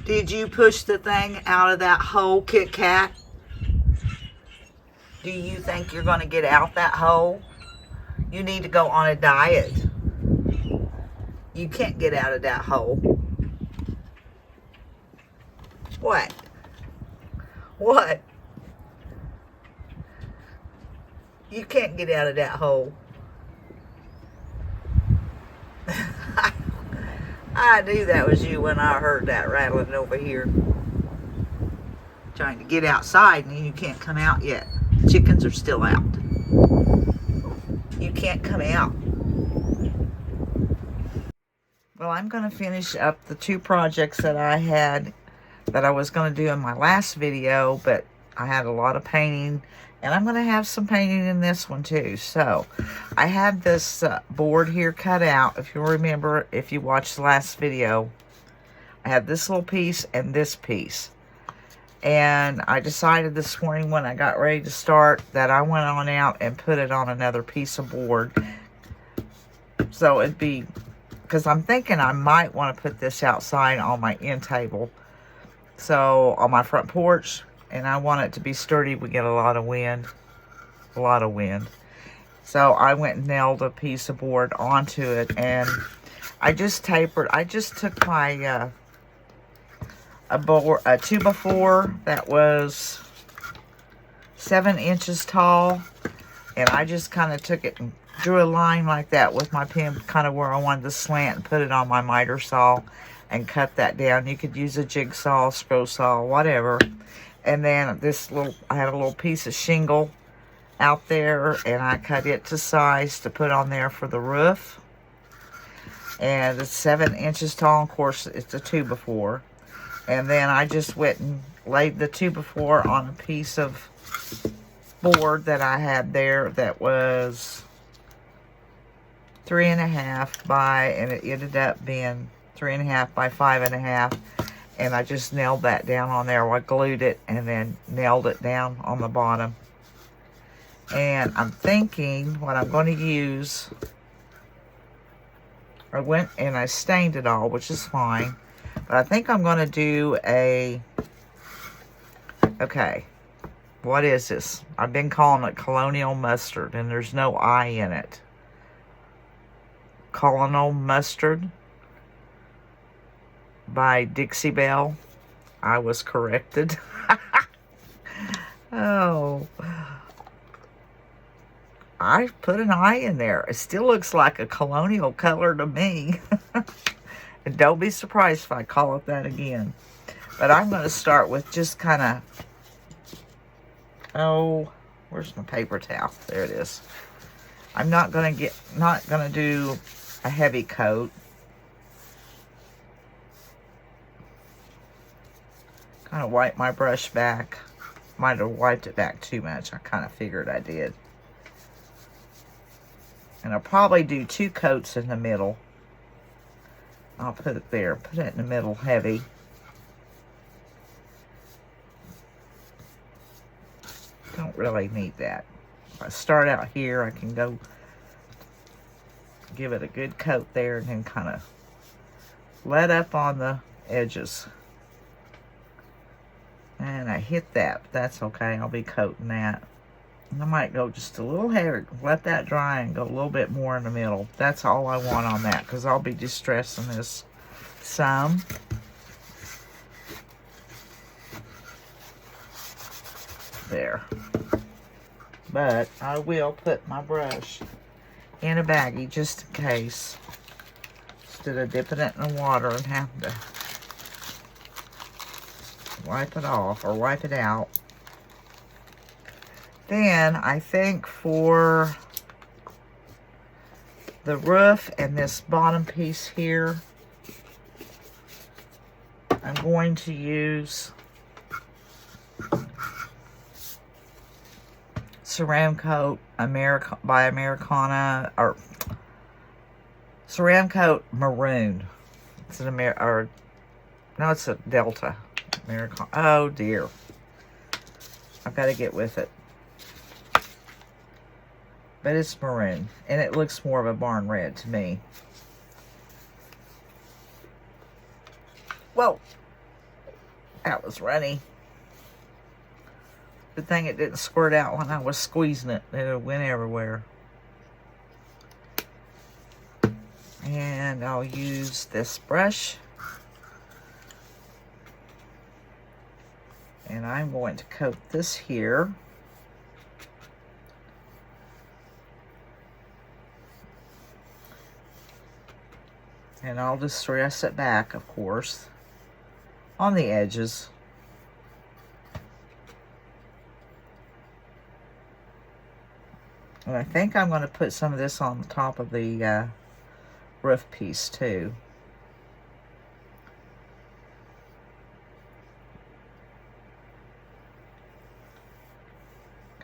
Did you push the thing out of that hole, Kit Kat? Do you think you're going to get out that hole? You need to go on a diet. You can't get out of that hole. What? What? You can't get out of that hole. I knew that was you when I heard that rattling over here. Trying to get outside and you can't come out yet. Chickens are still out. You can't come out. Well, I'm going to finish up the 2 projects that I had that I was going to do in my last video, but I had a lot of painting, and I'm going to have some painting in this one too. So I had this board here cut out. If you remember, if you watched the last video, I had this little piece and this piece. And I decided this morning when I got ready to start that I went on out and put it on another piece of board. So it'd be, because I'm thinking I might want to put this outside on my end table. So on my front porch, and I want it to be sturdy. We get a lot of wind. A lot of wind. So I went and nailed a piece of board onto it, and I just tapered. I just took my a 2x4 that was 7 inches tall, and I just kind of took it and drew a line like that with my pen, kind of where I wanted to slant, and put it on my miter saw and cut that down. You could use a jigsaw, scroll saw, whatever. And then this little, I had a little piece of shingle out there, and I cut it to size to put on there for the roof. And it's 7 inches tall. Of course, it's a 2x4. And then I just went and laid the 2x4 on a piece of board that I had there that was 3.5 by, and it ended up being 3.5 by 5.5. And I just nailed that down on there. I glued it and then nailed it down on the bottom. And I'm thinking what I'm going to use, I went and I stained it all, which is fine. But I think I'm going to do a, okay, what is this? I've been calling it Colonial Mustard, and there's no I in it. Colonial Mustard by Dixie Belle. I was corrected. Oh. I put an I in there. It still looks like a colonial color to me. And don't be surprised if I call it that again. But I'm going to start with just kind of, oh, where's my paper towel? There it is. I'm not going to do a heavy coat. Kind of wipe my brush back. Might have wiped it back too much. I kind of figured I did. And I'll probably do 2 coats in the middle. I'll put it there. Put it in the middle heavy. Don't really need that. If I start out here, I can go give it a good coat there and then kind of let up on the edges. And I hit that, but that's okay. I'll be coating that. And I might go just a little heavier. Let that dry and go a little bit more in the middle. That's all I want on that, because I'll be distressing this some. There. But I will put my brush in a baggie just in case, instead of dipping it in the water and having to wipe it off or wipe it out. Then I think for the roof and this bottom piece here, I'm going to use Ceramcoat by Americana, or Ceramcoat Maroon. It's an no, it's a Delta. Americana. Oh dear. I've got to get with it. But it's maroon, and it looks more of a barn red to me. Whoa. That was runny. Good thing it didn't squirt out when I was squeezing it. It went everywhere. And I'll use this brush. And I'm going to coat this here. And I'll distress it back, of course, on the edges. And I think I'm going to put some of this on the top of the roof piece too.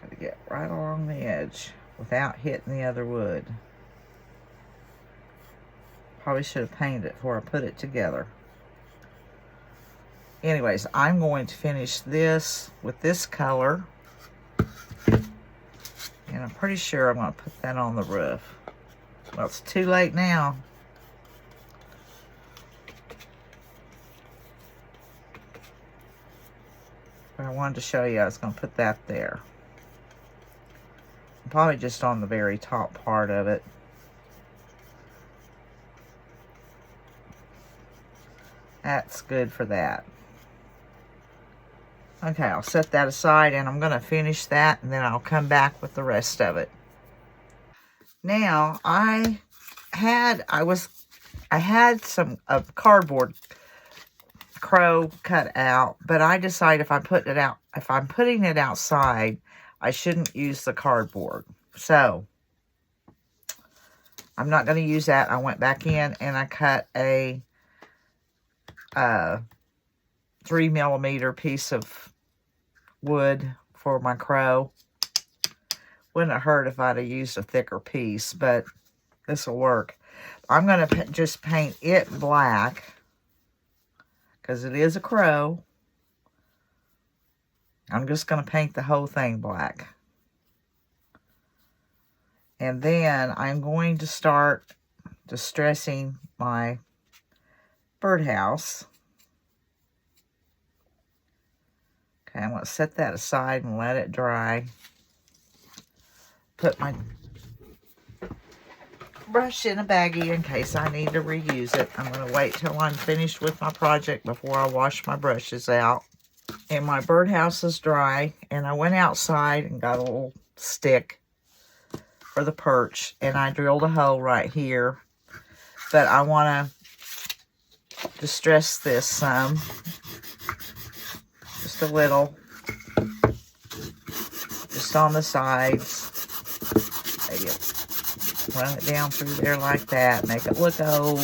Got to get right along the edge without hitting the other wood. Probably should have painted it before I put it together. Anyways, I'm going to finish this with this color. And I'm pretty sure I'm going to put that on the roof. Well, it's too late now. But I wanted to show you I was going to put that there. Probably just on the very top part of it. That's good for that. Okay, I'll set that aside and I'm going to finish that and then I'll come back with the rest of it. Now, I had some cardboard crow cut out, but I decided if I'm putting it outside, I shouldn't use the cardboard. So, I'm not going to use that. I went back in and I cut a 3mm piece of wood for my crow. Wouldn't have hurt if I'd have used a thicker piece, but this will work. I'm going to just paint it black because it is a crow. I'm just going to paint the whole thing black. And then I'm going to start distressing my birdhouse. Okay, I'm going to set that aside and let it dry. Put my brush in a baggie in case I need to reuse it. I'm going to wait till I'm finished with my project before I wash my brushes out. And my birdhouse is dry. And I went outside and got a little stick for the perch. And I drilled a hole right here. But I want to distress this some. Just a little. Just on the sides. Maybe run it down through there like that. Make it look old.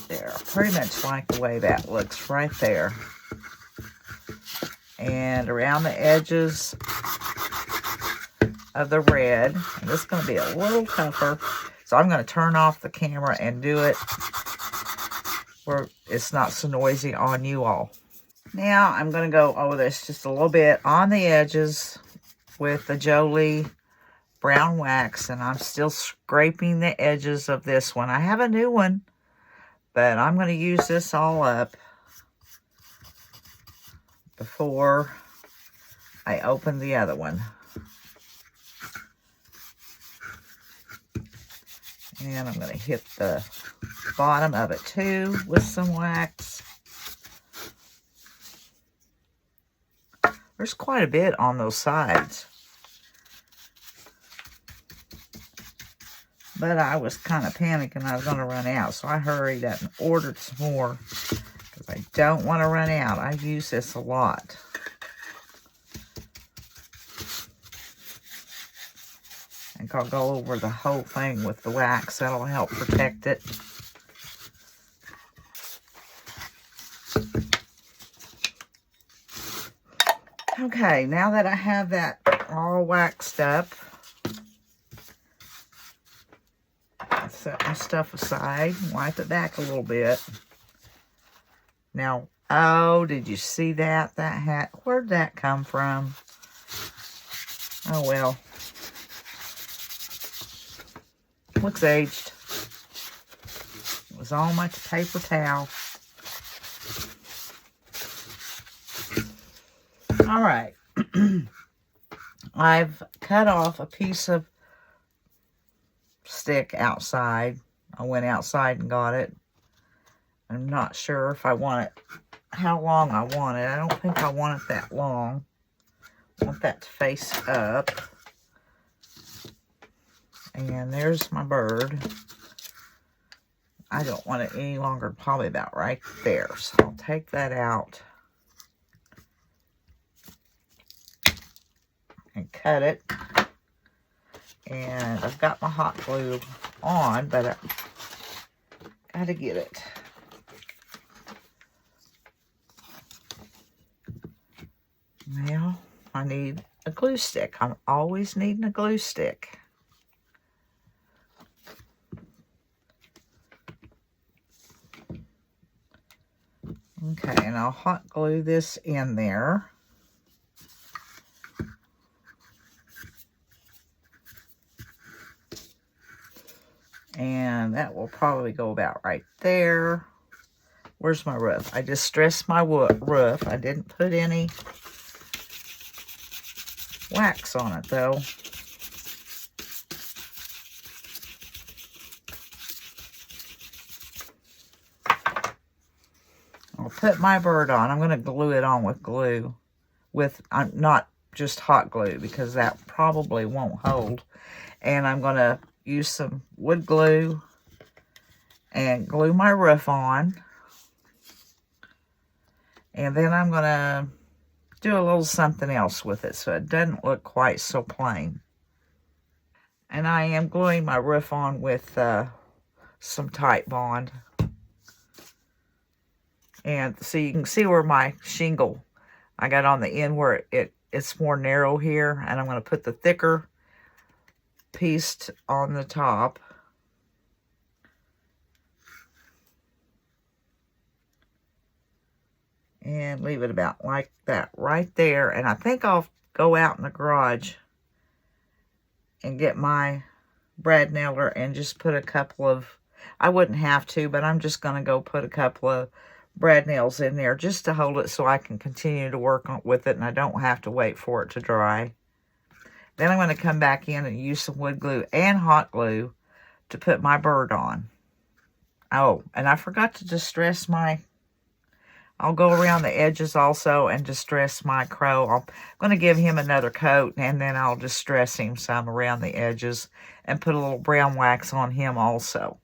There. Pretty much like the way that looks right there. And around the edges of the red. And this is going to be a little tougher. So I'm going to turn off the camera and do it where it's not so noisy on you all. Now I'm going to go over this just a little bit on the edges with the Jolie brown wax. And I'm still scraping the edges of this one. I have a new one, but I'm going to use this all up before I open the other one. And I'm going to hit the bottom of it too with some wax. There's quite a bit on those sides. But I was kind of panicking I was going to run out. So I hurried up and ordered some more. Because I don't want to run out. I use this a lot. I think I'll go over the whole thing with the wax. That'll help protect it. Okay, now that I have that all waxed up, I'll set my stuff aside, wipe it back a little bit. Now, oh, did you see that? That hat, where'd that come from? Oh, well. Looks aged. It was is on my paper towel. All right. I've cut off a piece of stick outside. I went outside and got it. I'm not sure if I want it, how long I want it. I don't think I want it that long. I want that to face up. And there's my bird. I don't want it any longer, probably about right there. So I'll take that out and cut it. And I've got my hot glue on, but I gotta get it. Now I need a glue stick. I'm always needing a glue stick. Okay, and I'll hot glue this in there. And that will probably go about right there. Where's my roof? I distressed my roof. I didn't put any wax on it though. I'll put my bird on. I'm going to glue it on with glue. With not just hot glue, because that probably won't hold. And I'm going to use some wood glue and glue my roof on. And then I'm going to do a little something else with it so it doesn't look quite so plain. And I am gluing my roof on with some tight bond. And so you can see where my shingle, I got on the end where it's more narrow here. And I'm going to put the thicker piece on the top. And leave it about like that right there. And I think I'll go out in the garage and get my brad nailer and just put a couple of, I wouldn't have to, but I'm just going to go put a couple of brad nails in there just to hold it so I can continue to work with it and I don't have to wait for it to dry. Then I'm going to come back in and use some wood glue and hot glue to put my bird on. Oh, and I forgot to distress my, I'll go around the edges also and distress my crow. I'm going to give him another coat and then I'll distress him some around the edges and put a little brown wax on him also.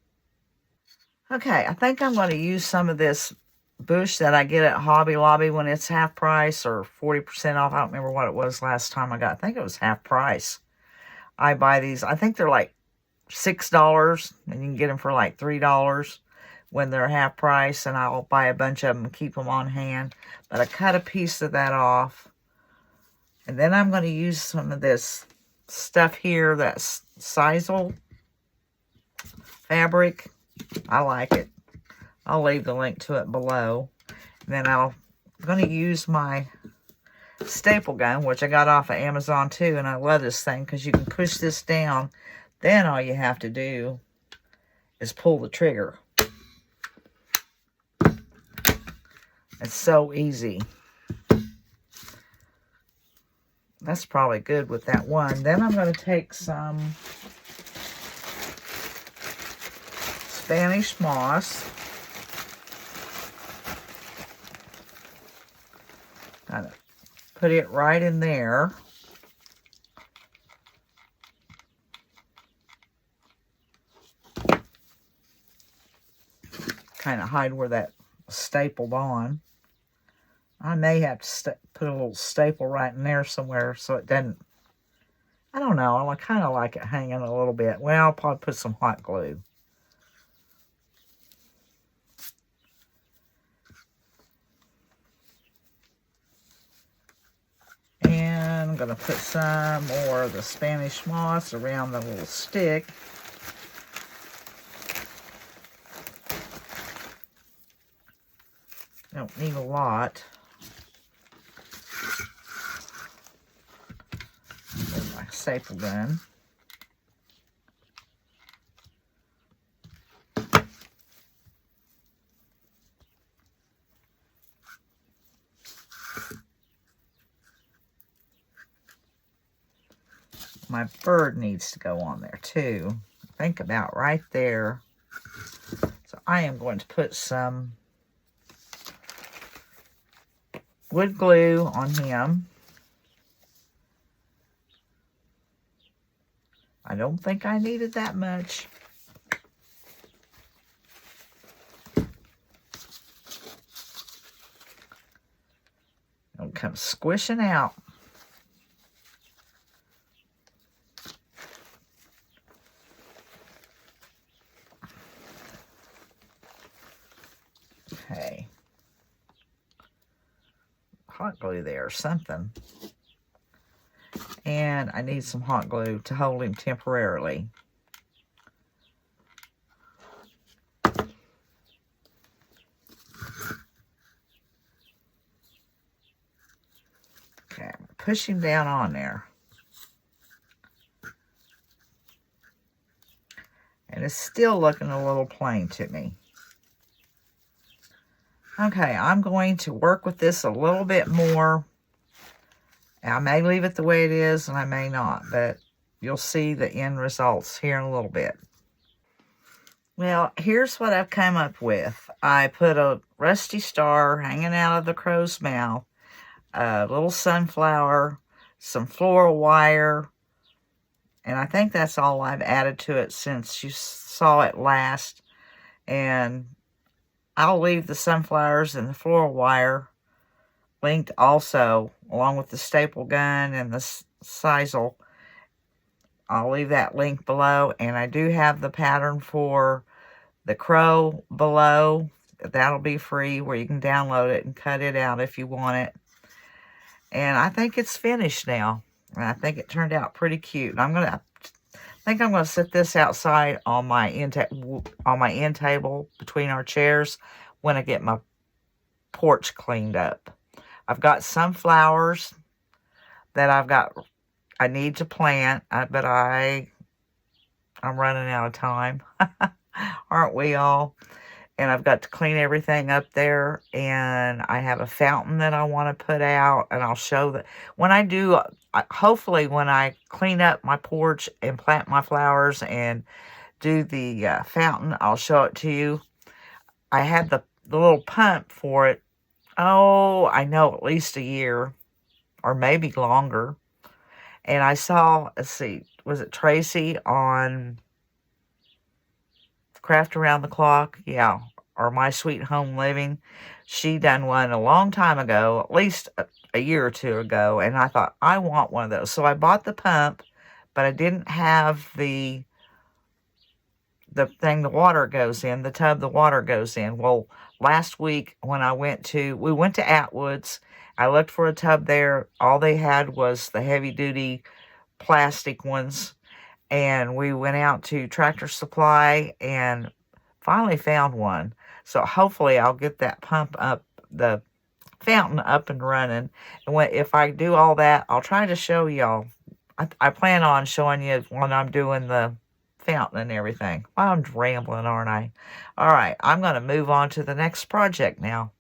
Okay, I think I'm going to use some of this bush that I get at Hobby Lobby when it's half price or 40% off. I don't remember what it was last time I got. I think it was half price. I buy these. I think they're like $6 and you can get them for like $3 when they're half price, and I'll buy a bunch of them and keep them on hand. But I cut a piece of that off. And then I'm going to use some of this stuff here, that's Sisal fabric. I like it. I'll leave the link to it below. And then I'm going to use my staple gun, which I got off of Amazon too. And I love this thing because you can push this down. Then all you have to do is pull the trigger. It's so easy. That's probably good with that one. Then I'm going to take some Spanish moss. Kind of put it right in there. Kind of hide where that stapled on. I may have to put a little staple right in there somewhere so it doesn't, I don't know, I kind of like it hanging a little bit. Well, I'll probably put some hot glue. And I'm going to put some more of the Spanish moss around the little stick. Don't need a lot. There's my staple gun. my bird needs to go on there too. Think about right there. So I am going to put some wood glue on him. I don't think I needed that much. It'll come squishing out. Okay. Hot glue there or something. And I need some hot glue to hold him temporarily. Okay, push him down on there. And it's still looking a little plain to me. Okay, I'm going to work with this a little bit more. I may leave it the way it is and I may not, but you'll see the end results here in a little bit. Well, here's what I've come up with. I put a rusty star hanging out of the crow's mouth, a little sunflower, some floral wire, and I think that's all I've added to it since you saw it last. And I'll leave the sunflowers and the floral wire linked also, along with the staple gun and the sisal. I'll leave that link below, and I do have the pattern for the crow below. That'll be free, where you can download it and cut it out if you want it. And I think it's finished now, and I think it turned out pretty cute. I think I'm gonna set this outside on my end table between our chairs when I get my porch cleaned up. I've got some flowers that I need to plant, but I'm running out of time. Aren't we all? And I've got to clean everything up there, and I have a fountain that I want to put out, and I'll show that when I do. Hopefully when I clean up my porch and plant my flowers and do the fountain, I'll show it to you. I had the little pump for it, oh, I know, at least a year or maybe longer. And I saw, let's see, was it Tracy on Craft Around the Clock? Yeah, or My Sweet Home Living. She done one a long time ago, at least a year or two ago, and I thought, I want one of those. So I bought the pump, but I didn't have the thing the water goes in, the tub the water goes in. Well, last week when we went to Atwood's, I looked for a tub there. All they had was the heavy-duty plastic ones, and we went out to Tractor Supply and finally found one. So hopefully I'll get that pump up, the fountain up and running. And if I do all that, I'll try to show y'all. I plan on showing you when I'm doing the fountain and everything. Well, I'm rambling, aren't I? All right, I'm going to move on to the next project now.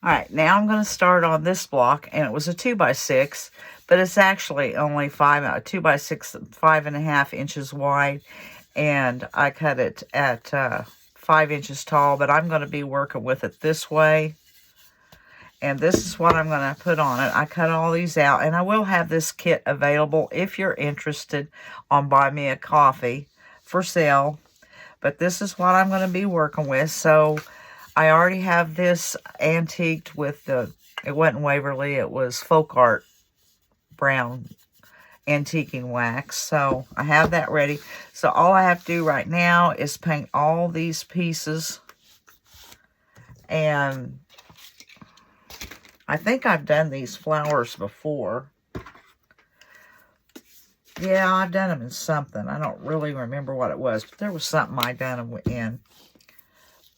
All right, now I'm going to start on this block, and it was a 2x6, but it's actually only 2x6, 5.5 inches wide, and I cut it at 5 inches tall, but I'm going to be working with it this way, and this is what I'm going to put on it. I cut all these out, and I will have this kit available if you're interested on Buy Me a Coffee for sale, but this is what I'm going to be working with. So I already have this antiqued with it wasn't Waverly, it was Folk Art brown antiquing wax. So I have that ready. So all I have to do right now is paint all these pieces. And I think I've done these flowers before. Yeah, I've done them in something. I don't really remember what it was, but there was something I done them in.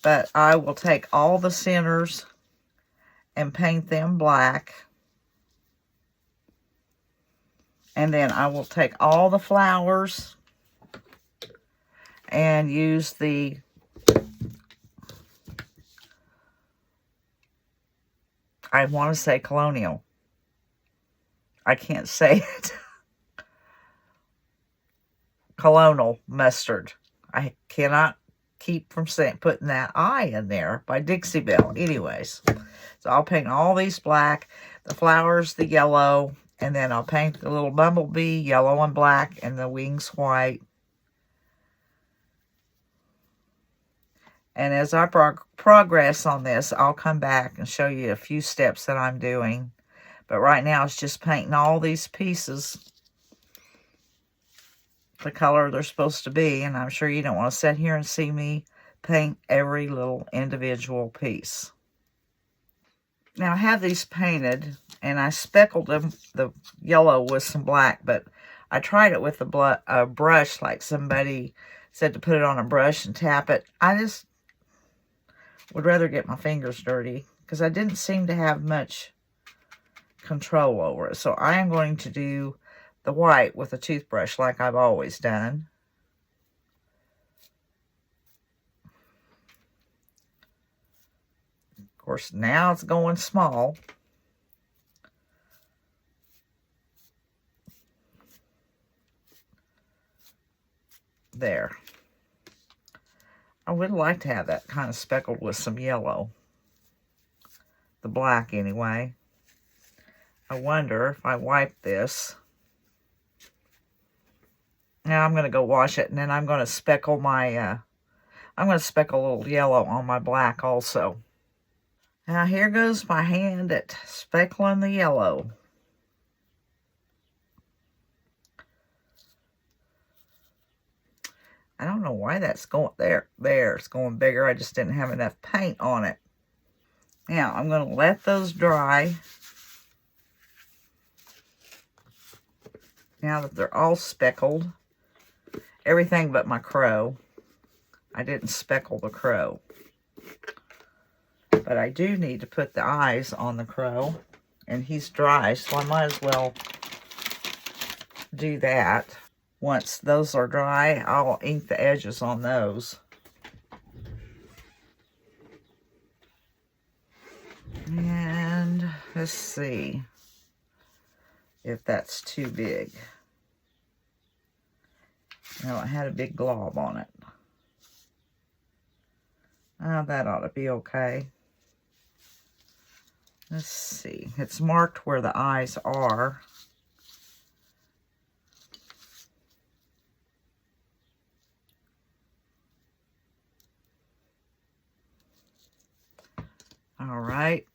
But I will take all the centers and paint them black. And then I will take all the flowers and use the I want to say colonial. I can't say it. Colonial mustard. I cannot keep from saying putting that I in there by Dixie Belle. Anyways, so I'll paint all these black, the flowers the yellow, and then I'll paint the little bumblebee yellow and black and the wings white. And as I progress on this, I'll come back and show you a few steps that I'm doing. But right now, it's just painting all these pieces the color they're supposed to be. And I'm sure you don't want to sit here and see me paint every little individual piece. Now, I have these painted, and I speckled them, the yellow with some black. But I tried it with a brush, like somebody said to put it on a brush and tap it. I just would rather get my fingers dirty because I didn't seem to have much control over it. So I am going to do the white with a toothbrush like I've always done. Of course, now it's going small. There. I would like to have that kind of speckled with some yellow. The black, anyway. I wonder if I wipe this. Now I'm going to go wash it, and then I'm going to speckle my, I'm going to speckle a little yellow on my black also. Now here goes my hand at speckling the yellow. I don't know why that's going there. There, it's going bigger. I just didn't have enough paint on it. Now, I'm going to let those dry. Now that they're all speckled. Everything but my crow. I didn't speckle the crow. But I do need to put the eyes on the crow. And he's dry, so I might as well do that. Once those are dry, I'll ink the edges on those. And let's see if that's too big. No, it had a big glob on it. Oh, that ought to be okay. Let's see. It's marked where the eyes are. All right,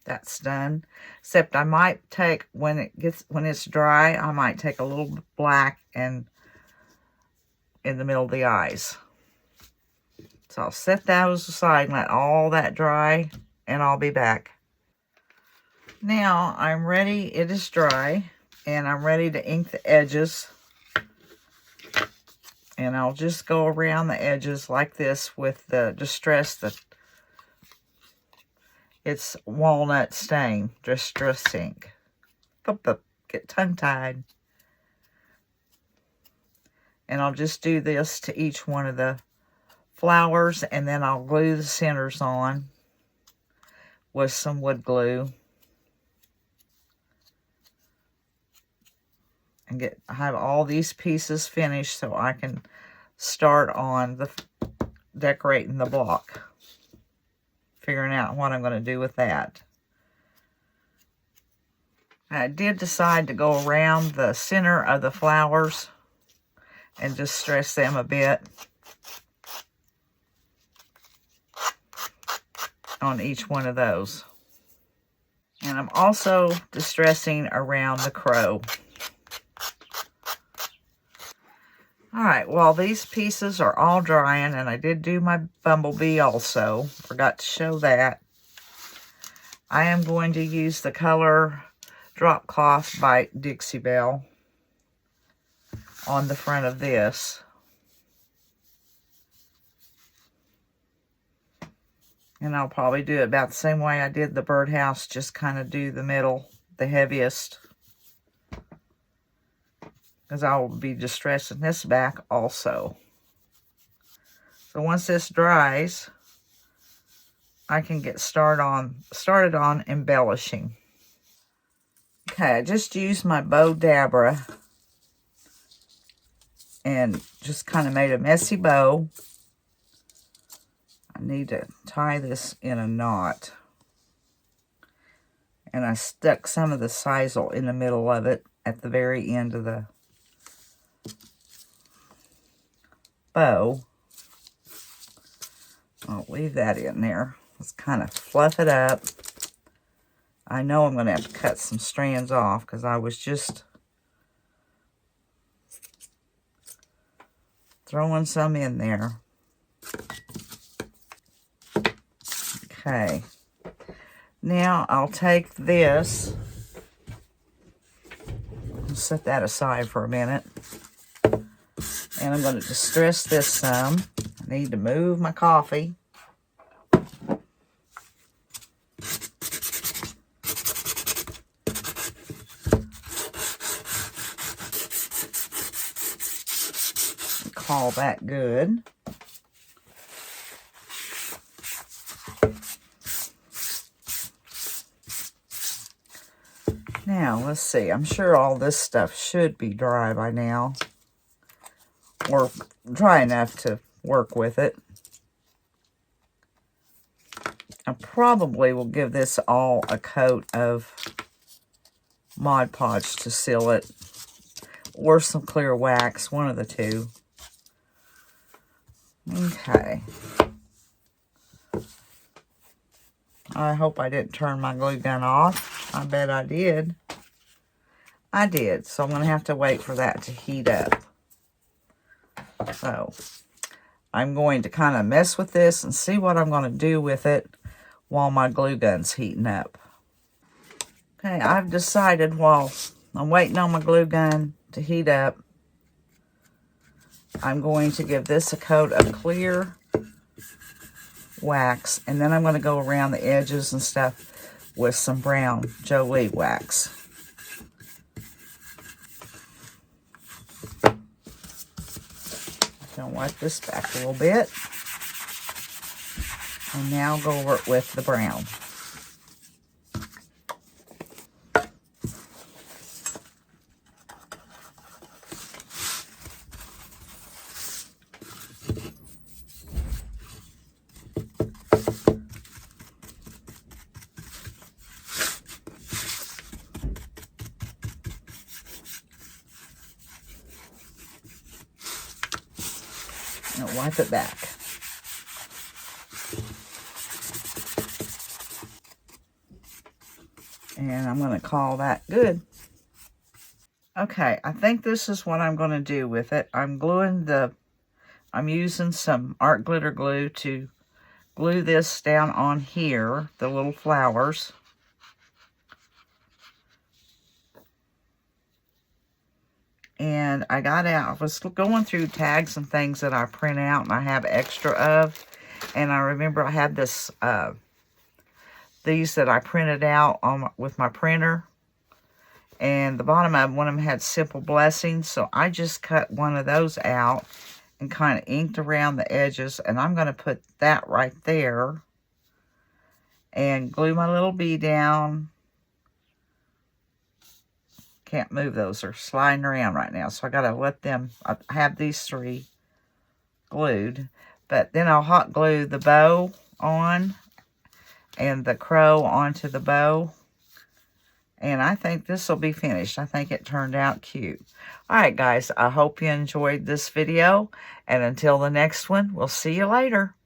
that's done. Except I might take, when it's dry, I might take a little black and in the middle of the eyes. So I'll set those aside and let all that dry, and I'll be back. Now I'm ready. It is dry, and I'm ready to ink the edges. And I'll just go around the edges like this with the Distress, it's walnut stain, Distress ink. Get tongue-tied. And I'll just do this to each one of the flowers, and then I'll glue the centers on with some wood glue. And have all these pieces finished so I can start on the decorating the block. Figuring out what I'm going to do with that. I did decide to go around the center of the flowers and just stress them a bit on each one of those. And I'm also distressing around the crow. All right, well, these pieces are all drying, and I did do my bumblebee also. Forgot to show that. I am going to use the color Drop Cloth by Dixie Belle on the front of this. And I'll probably do it about the same way I did the birdhouse, just kind of do the middle, the heaviest. Because I will be distressing this back also. So once this dries, I can get started on embellishing. Okay, I just used my bow dabra and just kind of made a messy bow. I need to tie this in a knot. And I stuck some of the sisal in the middle of it at the very end of the bow. I'll leave that in there. Let's kind of fluff it up. I know I'm going to have to cut some strands off because I was just throwing some in there. Okay. Now I'll take this. I'll set that aside for a minute. And I'm going to distress this some. I need to move my coffee. Call that good. Now, let's see. I'm sure all this stuff should be dry by now. Or dry enough to work with it. I probably will give this all a coat of Mod Podge to seal it. Or some clear wax, one of the two. Okay. I hope I didn't turn my glue gun off. I bet I did. I did, so I'm going to have to wait for that to heat up. So, I'm going to kind of mess with this and see what I'm going to do with it while my glue gun's heating up. Okay, I've decided while I'm waiting on my glue gun to heat up, I'm going to give this a coat of clear wax, and then I'm going to go around the edges and stuff with some brown Jolie wax. I'll wipe this back a little bit. And now go over it with the brown. And wipe it back. And I'm going to call that good. Okay, I think this is what I'm going to do with it. I'm using some art glitter glue to glue this down on here, the little flowers. And I was going through tags and things that I print out and I have extra of. And I remember I had this, these that I printed out with my printer. And the bottom of one of them had Simple Blessings. So I just cut one of those out and kind of inked around the edges. And I'm going to put that right there. And glue my little bee down. Can't move those. They're sliding around right now. So I got to let them, I have these three glued. But then I'll hot glue the bow on and the crow onto the bow. And I think this will be finished. I think it turned out cute. Alright guys, I hope you enjoyed this video. And until the next one, we'll see you later.